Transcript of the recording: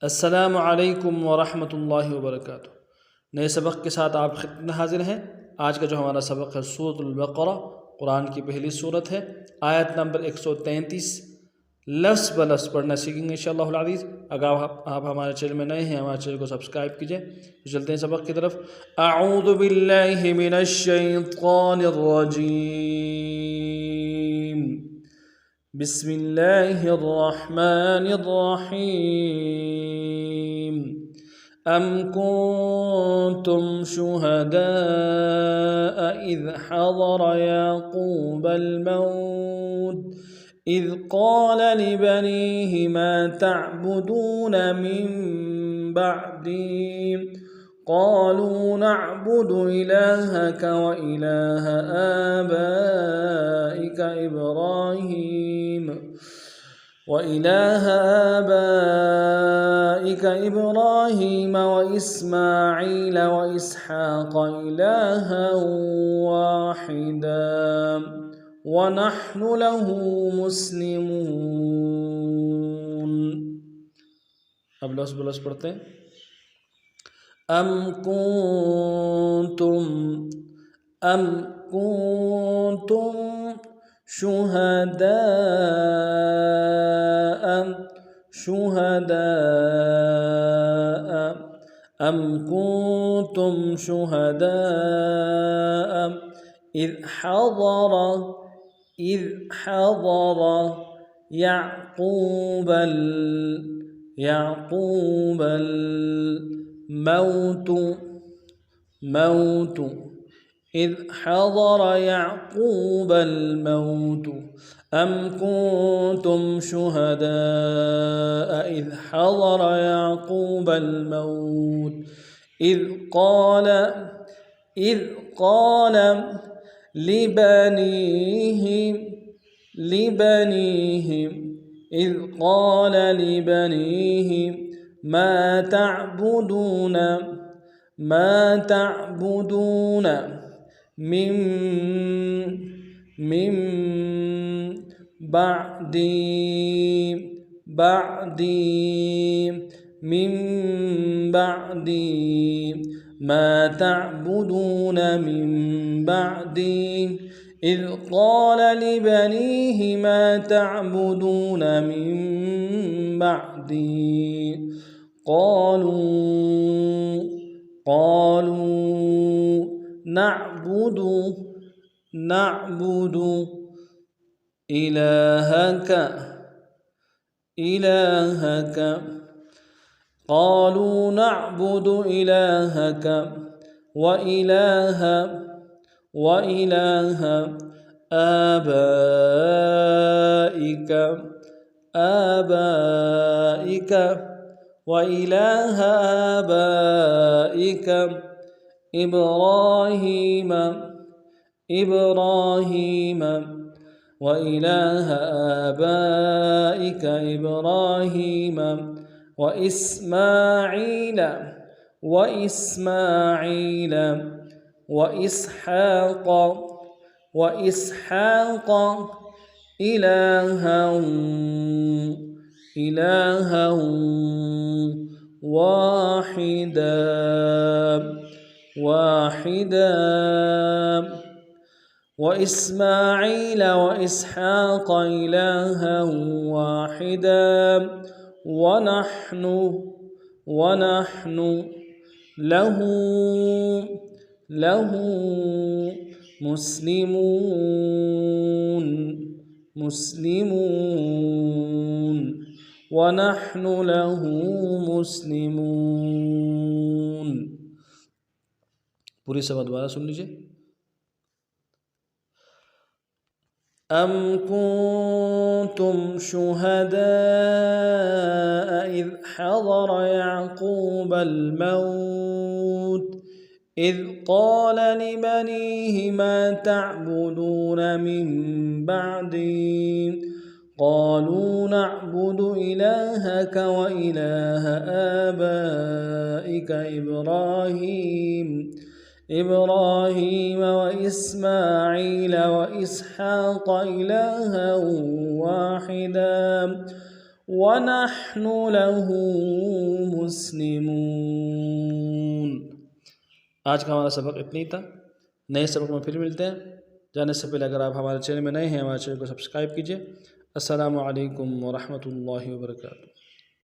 अस्सलामु अलैकुम वरहमतुल्लाहि वबरकातुह। नए सबक के साथ आप खिदमत में हाजिर हैं। आज का जो हमारा सबक है सूरतुल बक़रा, कुरान की पहली सूरत है। आयत नंबर 133 लफ्ज़ ब लफ्ज़ पढ़ना सीखेंगे इंशाअल्लाहुल अज़ीज़। अगर आप हमारे चैनल में नए हैं, हमारे चैनल को सब्सक्राइब कीजिए। तो चलते हैं सबक की तरफ। अऊज़ु बिल्लाहि मिनश शैतानिर रजीम, बिस्मिल्लाहिर रहमानिर रहीम। अम कुन्तुम शुहदाअ इज़ हज़र याक़ूबल मौत इज़ क़ाल लिबनीहि मा तअबुदून मिन बअदी क़ालू नअबुदु इलाहक व इलाह आबाइक इब्राहीम व इस्माईल व इसहाक़ इलाहा वाहिदा व नहनु लहू मुस्लिमून। अब लफ्ज़ ब लफ्ज़ पढ़ते हैं। अम कुन्तुम शुहदाअ अम कुन्तुम शुहदाअ इज़ हज़र याक़ूबल मौत इज़ हज़र याक़ूबल मौत अम कुन्तुम शुहदाअ इज़ हज़र याक़ूबल मौत इज़ क़ाल लिबनीहि मा तअबुदून मिन बअदी إذ قال لبنيه ما تعبدون من بعدي قالوا نعبد إلهك وإله آبائك إبراهيم وإسماعيل وإسحاق إلها واحدا وإسماعيل وإسحاق إلها واحدا ونحن له مسلمون ونحن له مسلمون। पूरी सब दोबारा सुन लीजिए। अम कुन्तुम शुहदाअ इज़ हज़र याक़ूबल मौत إذ قال لبنيه ما تعبدون من بعدي قالوا نعبد إلهك وإله آبائك إبراهيم وإسماعيل وإسحاق إلها واحدا ونحن له मुस्लिमून। आज का हमारा सबक इतना ही था। नए सबक में फिर मिलते हैं। जाने से पहले अगर आप हमारे चैनल में नए हैं, हमारे चैनल को सब्सक्राइब कीजिए। अस्सलामु अलैकुम व रहमतुल्लाहि व बरकातुहू।